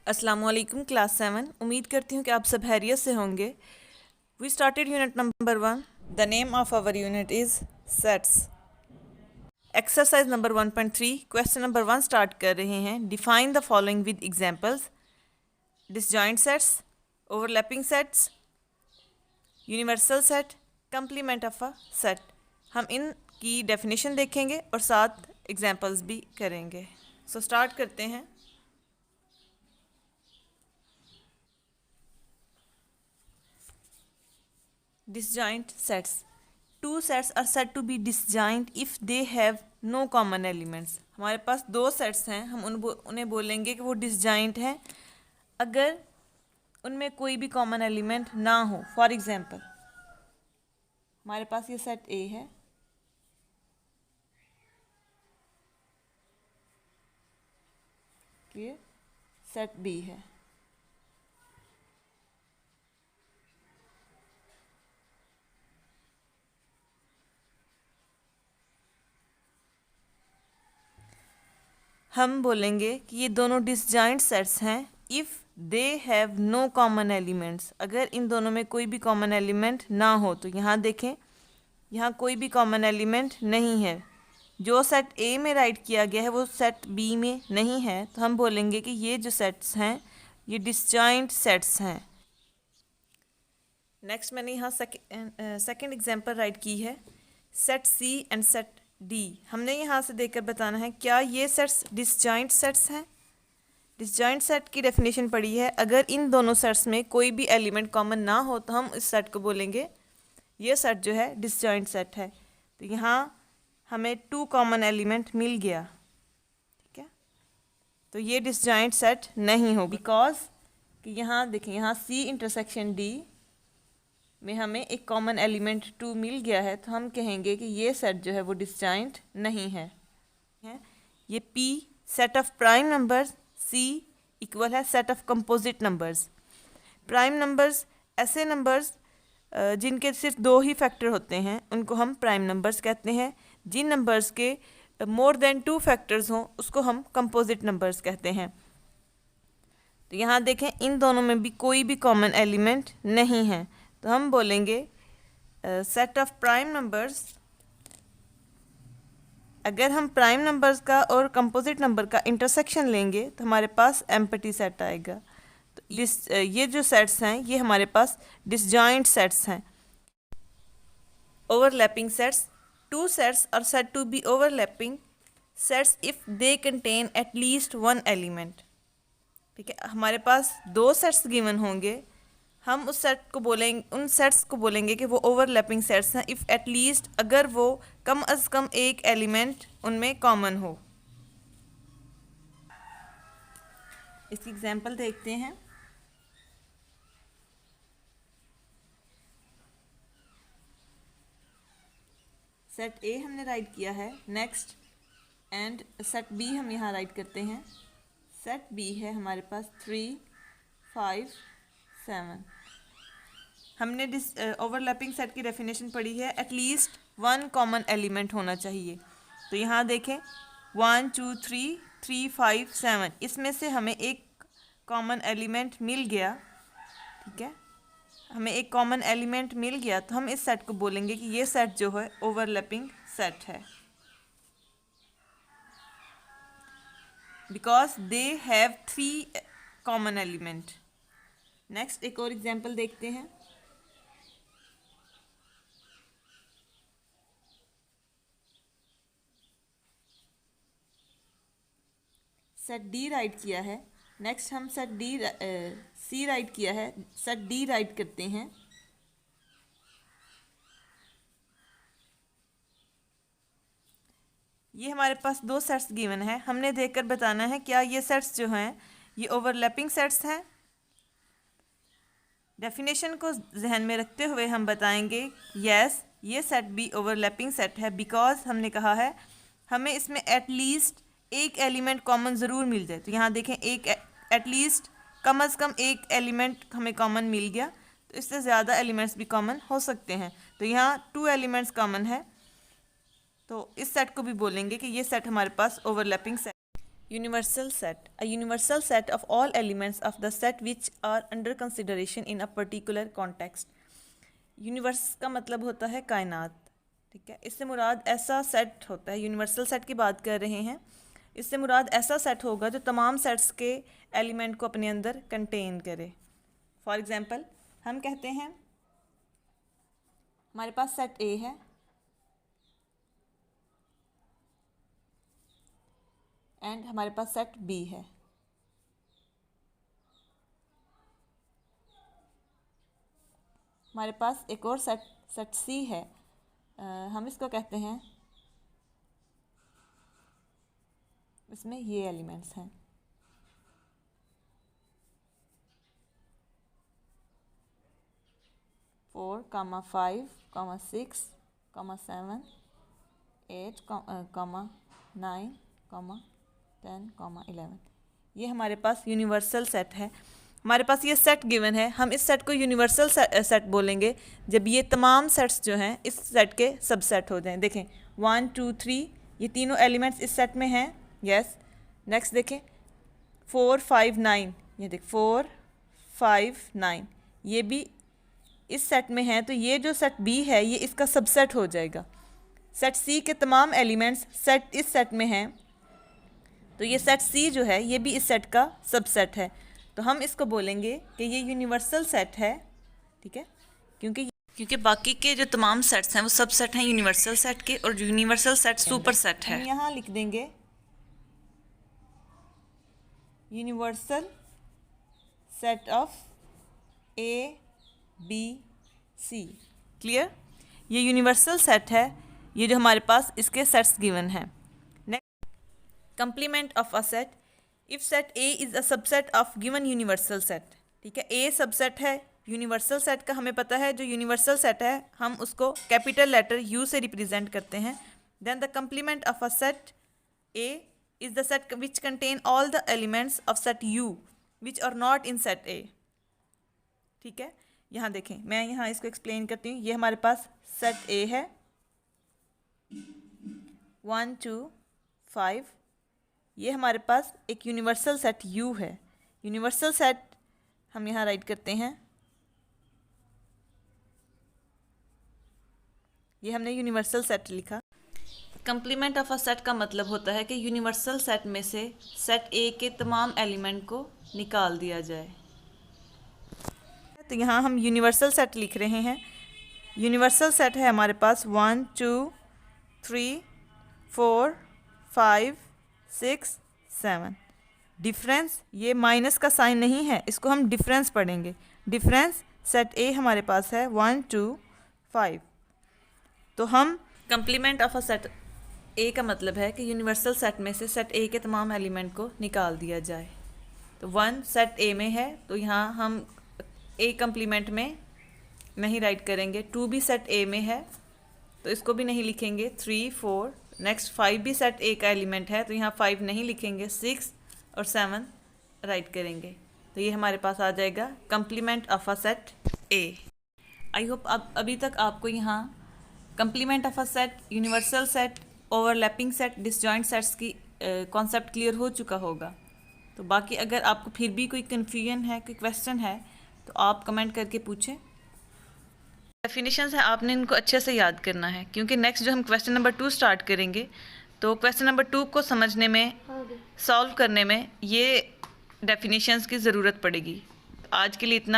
अस्सलामुअलैकुम क्लास 7। उम्मीद करती हूँ कि आप सब खैरियत से होंगे। We started unit number 1। The name of our unit is sets. Exercise number 1.3 question number 1 start कर रहे हैं। Define the following with examples. Disjoint sets, overlapping sets, universal set, complement of a set. हम इन की definition देखेंगे और साथ examples भी करेंगे। सो स्टार्ट करते हैं। Disjoint sets. Two sets are said to be disjoint if they have no common elements. हमारे पास दो सेट्स हैं, हम उन्हें बोलेंगे कि वो डिसजॉइंट हैं अगर उनमें कोई भी कॉमन एलिमेंट ना हो। फॉर एग्जांपल हमारे पास ये सेट ए है, ये सेट बी है। हम बोलेंगे कि ये दोनों डिसजॉइंट सेट्स हैं if they have no common elements. अगर इन दोनों में कोई भी कॉमन एलिमेंट ना हो तो यहाँ देखें, यहाँ कोई भी कॉमन एलिमेंट नहीं है। जो सेट ए में राइट किया गया है वो सेट बी में नहीं है, तो हम बोलेंगे कि ये जो सेट्स हैं ये डिसजॉइंट सेट्स हैं। नेक्स्ट मैंने यहाँ सेकेंड एग्जांपल राइट की है, set C and set D. हमने यहाँ से देखकर बताना है क्या ये सेट्स डिसजॉइंट सेट्स हैं। डिसजॉइंट सेट की डेफिनेशन पड़ी है, अगर इन दोनों सेट्स में कोई भी एलिमेंट कॉमन ना हो तो हम इस सेट को बोलेंगे ये सेट जो है डिसजॉइंट सेट है। तो यहाँ हमें 2 कॉमन एलिमेंट मिल गया, ठीक है, तो ये डिसजॉइंट सेट नहीं हो, बिकॉज कि यहाँ देखें, यहाँ सी इंटरसेक्शन डी में हमें एक कॉमन एलिमेंट 2 मिल गया है, तो हम कहेंगे कि ये सेट जो है वो डिसजॉइंट नहीं है। ये P set of prime numbers, C equal है set of composite numbers. Prime numbers ऐसे नंबर्स जिनके सिर्फ 2 ही फैक्टर होते हैं उनको हम प्राइम नंबर्स कहते हैं। जिन नंबर्स के मोर देन 2 फैक्टर्स हों उसको हम कंपोजिट नंबर्स कहते हैं। तो यहाँ देखें, इन दोनों में भी कोई भी कॉमन एलिमेंट नहीं है, तो हम बोलेंगे सेट ऑफ प्राइम नंबर्स। अगर हम प्राइम नंबर्स का और कंपोजिट नंबर का इंटरसेक्शन लेंगे तो हमारे पास एम्प्टी सेट आएगा। तो ये जो सेट्स हैं ये हमारे पास डिसजॉइंट सेट्स हैं। Overlapping sets, 2 sets are said to be overlapping sets if they contain at least 1 element. ठीक है, हमारे पास 2 सेट्स गिवन होंगे, हम उस सेट को बोलेंगे, उन सेट्स को बोलेंगे कि वो ओवरलैपिंग सेट्स हैं इफ़ एटलीस्ट अगर वो कम अज़ कम एक एलिमेंट उनमें कॉमन हो। इसकी एग्जांपल देखते हैं। सेट ए हमने राइट किया है, नेक्स्ट एंड सेट बी हम यहाँ राइट करते हैं। सेट बी है हमारे पास 3, 5, 7। हमने ओवरलैपिंग सेट की डेफिनेशन पढ़ी है, एटलीस्ट 1 कॉमन एलिमेंट होना चाहिए। तो यहाँ देखें 1, 2, 3, 3, 5, 7, इसमें से हमें एक कॉमन एलिमेंट मिल गया। ठीक है, हमें एक कॉमन एलिमेंट मिल गया तो हम इस सेट को बोलेंगे कि ये सेट जो है ओवरलैपिंग सेट है, because they have 3 common element. Next एक और एग्जांपल देखते हैं। सेट डी राइट किया है, नेक्स्ट हम सेट डी सी राइट किया है, सेट डी राइट करते हैं। ये हमारे पास 2 सेट्स गिवन है, हमने देखकर बताना है क्या ये सेट्स जो हैं ये ओवरलैपिंग सेट्स हैं। डेफिनेशन को जहन में रखते हुए हम बताएंगे यस ये सेट बी ओवरलैपिंग सेट है, बिकॉज हमने कहा है हमें इसमें एटलीस्ट एक एलिमेंट कॉमन ज़रूर मिल जाए। तो यहाँ देखें, एक एटलीस्ट कम अज़ कम एक एलिमेंट हमें कॉमन मिल गया, तो इससे ज़्यादा एलिमेंट्स भी कॉमन हो सकते हैं। तो यहाँ 2 एलिमेंट्स कॉमन है, तो इस सेट को भी बोलेंगे कि ये सेट हमारे पास overlapping set. Universal set. A universal set of all elements of the set which are under consideration in a particular context. Universe का मतलब होता है कायनात, ठीक है। इससे मुराद ऐसा सेट होता है, यूनिवर्सल सेट की बात कर रहे हैं। इससे मुराद ऐसा सेट होगा जो तमाम सेट्स के एलिमेंट को अपने अंदर कंटेन करे। फॉर एग्जांपल हम कहते हैं हमारे पास सेट ए है एंड हमारे पास सेट बी है। हमारे पास एक और सेट सी है, हम इसको कहते हैं, इसमें ये एलिमेंट्स हैं। फोर, 5, 6, 7, 8, 9, 10, 11। ये हमारे पास यूनिवर्सल सेट है। हमारे पास ये सेट गिवन है, हम इस सेट को यूनिवर्सल सेट बोलेंगे जब ये तमाम सेट्स जो हैं इस सेट के सबसेट हो जाएं। देखें 1, 2, 3 ये तीनों एलिमेंट्स इस सेट में हैं, यस। नेक्स्ट देखें 4, 5, 9, ये देख 4, 5, 9 ये भी इस सेट में हैं, तो ये जो सेट बी है ये इसका सबसेट हो जाएगा। सेट सी के तमाम एलिमेंट्स इस सेट में हैं, तो ये सेट सी जो है ये भी इस सेट का सबसेट है। तो हम इसको बोलेंगे कि ये यूनिवर्सल सेट है, ठीक है, क्योंकि बाकी के जो तमाम सेट्स हैं वो सबसेट हैं यूनिवर्सल सेट के, और यूनिवर्सल सेट सुपर सेट है। हम यहाँ लिख देंगे universal set of A B C. Clear? ये यूनिवर्सल सेट है, ये जो हमारे पास इसके सेट्स गिवन हैं। Next, complement of a set. If set A is a subset of given universal set, ठीक है, ए सबसेट है यूनिवर्सल सेट का, हमें पता है जो यूनिवर्सल सेट है हम उसको कैपिटल लेटर यू से रिप्रेजेंट करते हैं। Then the complement of a set A is the set which contain all the elements of set U which are not in set A. ठीक है, यहाँ देखें, मैं यहाँ इसको एक्सप्लेन करती हूँ। ये हमारे पास सेट ए है 1, 2, 5। ये हमारे पास एक यूनिवर्सल सेट U है। यूनिवर्सल सेट हम यहाँ राइट करते हैं, ये हमने यूनिवर्सल सेट लिखा। कंप्लीमेंट ऑफ अ सेट का मतलब होता है कि यूनिवर्सल सेट में से सेट A के तमाम एलिमेंट को निकाल दिया जाए। तो यहाँ हम यूनिवर्सल सेट लिख रहे हैं। यूनिवर्सल सेट है हमारे पास 1, 2, 3, 4, 5, 6, 7। डिफरेंस, ये माइनस का साइन नहीं है, इसको हम डिफरेंस पढ़ेंगे। डिफरेंस सेट ए हमारे पास है 1, 2, 5। तो हम कंप्लीमेंट ऑफ अ सेट ए का मतलब है कि यूनिवर्सल सेट में से सेट ए के तमाम एलिमेंट को निकाल दिया जाए। तो 1 सेट ए में है, तो यहाँ हम ए कंप्लीमेंट में नहीं राइट करेंगे। 2 भी सेट ए में है, तो इसको भी नहीं लिखेंगे। 3, 4, नेक्स्ट 5 भी सेट ए का एलिमेंट है, तो यहाँ 5 नहीं लिखेंगे। 6 और 7 राइट करेंगे। तो ये हमारे पास आ जाएगा complement of a set A. I hope अब अभी तक आपको यहाँ complement of a set, universal set, overlapping set, disjoint sets की कॉन्सेप्ट क्लियर हो चुका होगा। तो बाकी अगर आपको फिर भी कोई कन्फ्यूजन है, कोई क्वेश्चन है, तो आप कमेंट करके पूछें। डेफिनेशंस हैं, आपने इनको अच्छे से याद करना है, क्योंकि नेक्स्ट जो हम क्वेश्चन नंबर 2 स्टार्ट करेंगे, तो क्वेश्चन नंबर 2 को समझने में, सॉल्व करने में ये डेफिनेशंस की ज़रूरत पड़ेगी। आज के लिए इतना।